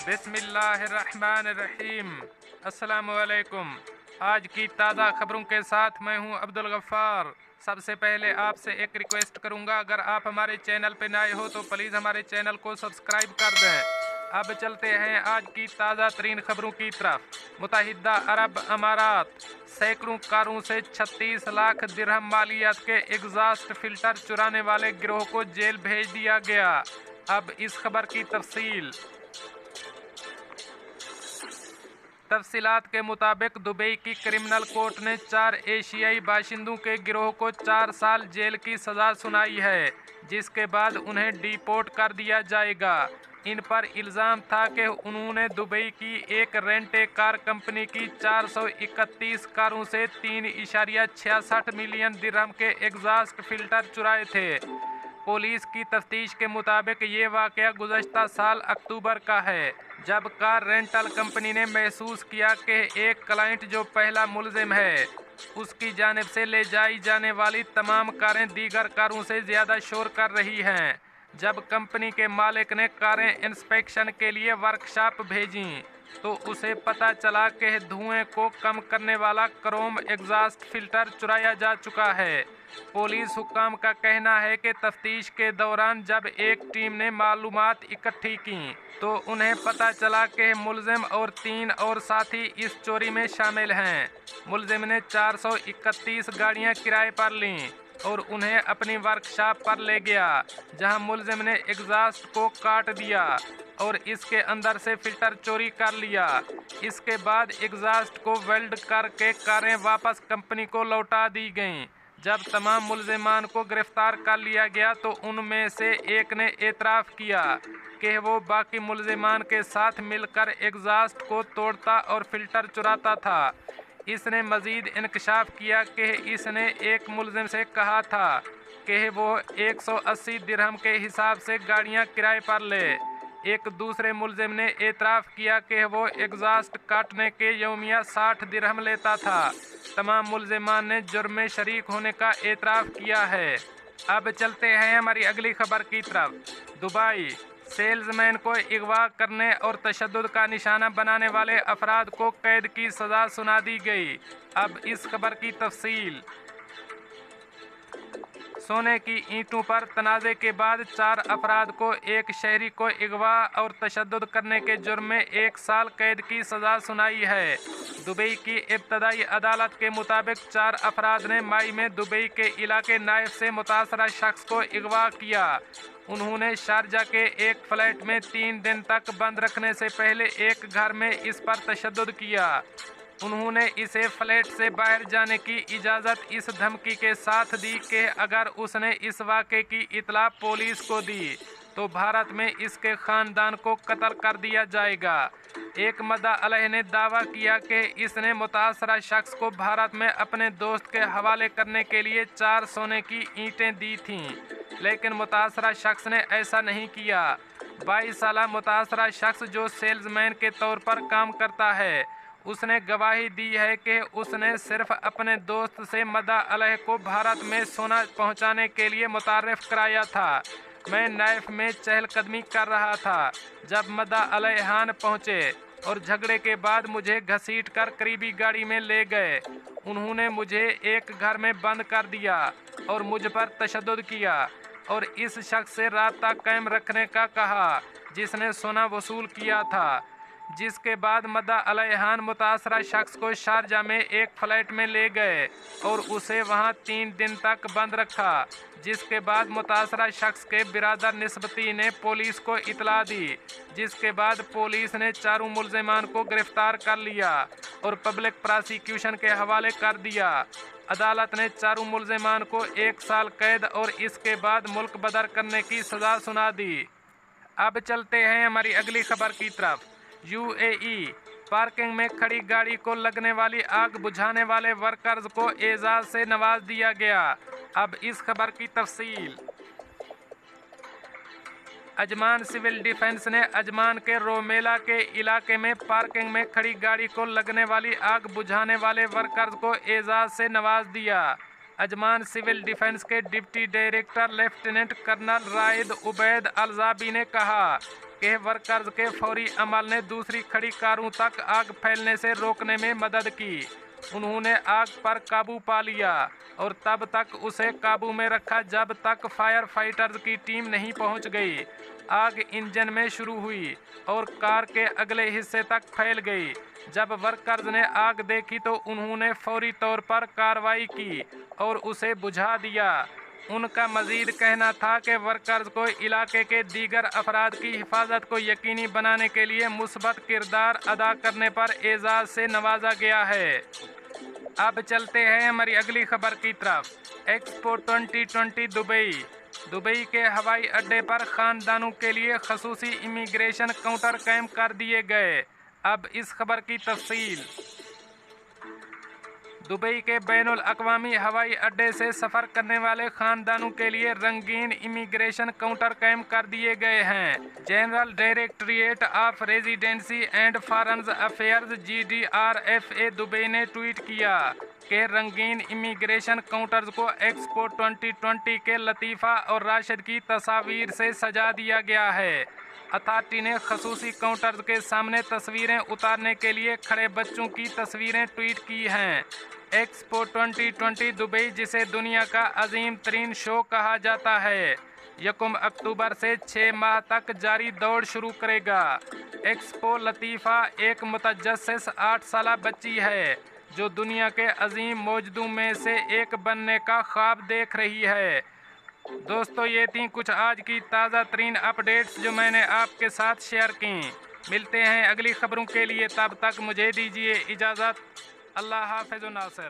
बिस्मिल्लाहिर्रहमानिर्रहीम। अस्सलामुअलैकुम। आज की ताज़ा खबरों के साथ मैं हूं अब्दुल गफ्फार। सबसे पहले आपसे एक रिक्वेस्ट करूंगा, अगर आप हमारे चैनल पर नए हो तो प्लीज़ हमारे चैनल को सब्सक्राइब कर दें। अब चलते हैं आज की ताज़ा तरीन खबरों की तरफ। मुत्तहिदा अरब अमारात सैकड़ों कारों से 36 लाख दिरहम मालियत के एग्जॉस्ट फिल्टर चुराने वाले गिरोह को जेल भेज दिया गया। अब इस खबर की तफसीलात के मुताबिक दुबई की क्रिमिनल कोर्ट ने 4 एशियाई बाशिंदों के गिरोह को 4 साल जेल की सज़ा सुनाई है, जिसके बाद उन्हें डिपोर्ट कर दिया जाएगा। इन पर इल्ज़ाम था कि उन्होंने दुबई की एक रेंट ए कार कंपनी की 431 कारों से 3.66 मिलियन दिरहम के एग्जॉस्ट फिल्टर चुराए थे। पुलिस की तफ्तीश के मुताबिक ये वाक़या गुज़श्ता साल अक्टूबर का है, जब कार रेंटल कंपनी ने महसूस किया कि एक क्लाइंट जो पहला मुलजिम है, उसकी जानिब से ले जाई जाने वाली तमाम कारें दीगर कारों से ज़्यादा शोर कर रही हैं। जब कंपनी के मालिक ने कारें इंस्पेक्शन के लिए वर्कशॉप भेजीं, तो उसे पता चला कि धुएं को कम करने वाला क्रोम एग्जॉस्ट फिल्टर चुराया जा चुका है। पुलिस हुक्काम का कहना है कि तफ्तीश के दौरान जब एक टीम ने मालूमात इकट्ठी की, तो उन्हें पता चला कि मुलजिम और 3 और साथी इस चोरी में शामिल हैं। मुलजिम ने 431 गाड़ियां किराए पर लीं और उन्हें अपनी वर्कशॉप पर ले गया, जहां मुलजिम ने एग्जॉस्ट को काट दिया और इसके अंदर से फिल्टर चोरी कर लिया। इसके बाद एग्जॉस्ट को वेल्ड करके कारें वापस कंपनी को लौटा दी गईं। जब तमाम मुलजिमान को गिरफ्तार कर लिया गया तो उनमें से एक ने एतराफ़ किया कि वो बाकी मुलजिमान के साथ मिलकर एग्जॉस्ट को तोड़ता और फिल्टर चुराता था। इसने मज़ीद इंकशाफ किया कि इसने एक मुलजिम से कहा था कि वो 180 दिरहम के हिसाब से गाड़ियां किराए पर ले। एक दूसरे मुलजिम ने एतराफ़ किया कि वो एग्जॉस्ट काटने के यौमिया 60 दिरहम लेता था। तमाम मुलजिमान ने जुर्म में शरीक होने का एतराफ़ किया है। अब चलते हैं हमारी अगली खबर की तरफ। दुबई सेल्समैन को अगवा करने और तशद्दुद का निशाना बनाने वाले अफराद को कैद की सज़ा सुना दी गई। अब इस खबर की तफसील। सोने की ईंटों पर तनाज़े के बाद 4 अफराद को एक शहरी को अगवा और तशद्दुद करने के जुर्म में 1 साल कैद की सज़ा सुनाई है। दुबई की इब्तदाई अदालत के मुताबिक 4 अफराद ने मई में दुबई के इलाके नाइफ से मुतासरा शख्स को अगवा किया। उन्होंने शारजा के एक फ्लैट में 3 दिन तक बंद रखने से पहले एक घर में इस पर तशद्दुद किया। उन्होंने इसे फ्लैट से बाहर जाने की इजाज़त इस धमकी के साथ दी कि अगर उसने इस वाक़े की इत्तला पुलिस को दी तो भारत में इसके ख़ानदान को कत्ल कर दिया जाएगा। एक मद्दा अलैह ने दावा किया कि इसने मुतासरा शख्स को भारत में अपने दोस्त के हवाले करने के लिए 4 सोने की ईंटें दी थीं, लेकिन मुतासरा शख्स ने ऐसा नहीं किया। 22 साला मुतासरा शख्स जो सेल्समैन के तौर पर काम करता है, उसने गवाही दी है कि उसने सिर्फ अपने दोस्त से मद्दा अलैह को भारत में सोना पहुंचाने के लिए मुतारिफ कराया था। मैं नाइफ में चहलकदमी कर रहा था जब मद्दा अलैहान पहुंचे और झगड़े के बाद मुझे घसीट कर करीबी गाड़ी में ले गए। उन्होंने मुझे एक घर में बंद कर दिया और मुझ पर तशद्दुद किया और इस शख्स से राब्ता कायम रखने का कहा जिसने सोना वसूल किया था। जिसके बाद मद्दा अलैहान मुतासरा शख्स को शारजा में एक फ्लैट में ले गए और उसे वहां 3 दिन तक बंद रखा। जिसके बाद मुतासरा शख्स के बिरादर निस्बती ने पुलिस को इतला दी, जिसके बाद पुलिस ने 4 मुलजिमान को गिरफ्तार कर लिया और पब्लिक प्रोसिक्यूशन के हवाले कर दिया। अदालत ने 4 मुलजिमान को 1 साल कैद और इसके बाद मुल्क बदर करने की सज़ा सुना दी। अब चलते हैं हमारी अगली खबर की तरफ। यूएई पार्किंग में खड़ी गाड़ी को लगने वाली आग बुझाने वाले वर्कर्स को एजाज़ से नवाज दिया गया। अब इस खबर की तफसील। अजमान सिविल डिफेंस ने अजमान के रोमेला के इलाके में पार्किंग में खड़ी गाड़ी को लगने वाली आग बुझाने वाले वर्कर्स को एजाज़ से नवाज दिया। अजमान सिविल डिफेंस के deputy director lieutenant colonel Raed Obaid Aljabi ने कहा के वर्कर्स के फौरी अमल ने दूसरी खड़ी कारों तक आग फैलने से रोकने में मदद की। उन्होंने आग पर काबू पा लिया और तब तक उसे काबू में रखा जब तक फायर फाइटर्स की टीम नहीं पहुंच गई। आग इंजन में शुरू हुई और कार के अगले हिस्से तक फैल गई। जब वर्कर्स ने आग देखी तो उन्होंने फौरी तौर पर कार्रवाई की और उसे बुझा दिया। उनका मजीद कहना था कि वर्कर्स को इलाके के दीगर अफराद की हिफाजत को यकीनी बनाने के लिए मुस्बत किरदार अदा करने पर एजाज़ से नवाजा गया है। अब चलते हैं हमारी अगली खबर की तरफ। एक्सपो 2020 दुबई के हवाई अड्डे पर खानदानों के लिए खसूसी इमिग्रेशन काउंटर कायम कर दिए गए। अब इस खबर की तफसील। दुबई के बैनुल अक़वामी हवाई अड्डे से सफ़र करने वाले खानदानों के लिए रंगीन इमिग्रेशन काउंटर कायम कर दिए गए हैं। General directorate of residency and foreign affairs GDRFA Dubai ने ट्वीट किया कि रंगीन इमिग्रेशन काउंटर्स को एक्सपो 2020 के लतीफ़ा और राशिद की तस्वीर से सजा दिया गया है। अथॉरिटी ने खसूसी काउंटर्स के सामने तस्वीरें उतारने के लिए खड़े बच्चों की तस्वीरें ट्वीट की हैं। एक्सपो 2020 दुबई, जिसे दुनिया का अजीम तरीन शो कहा जाता है, 1 अक्टूबर से 6 माह तक जारी दौड़ शुरू करेगा। एक्सपो लतीफ़ा एक मुतजस्सिस 8 साला बच्ची है जो दुनिया के अजीम मौजूदों में से एक बनने का ख्वाब देख रही है। दोस्तों, ये थी कुछ आज की ताज़ा तरीन अपडेट्स जो मैंने आपके साथ शेयर की। मिलते हैं अगली खबरों के लिए, तब तक मुझे दीजिए इजाज़त। अल्लाह हाफ़िज़ नासिर।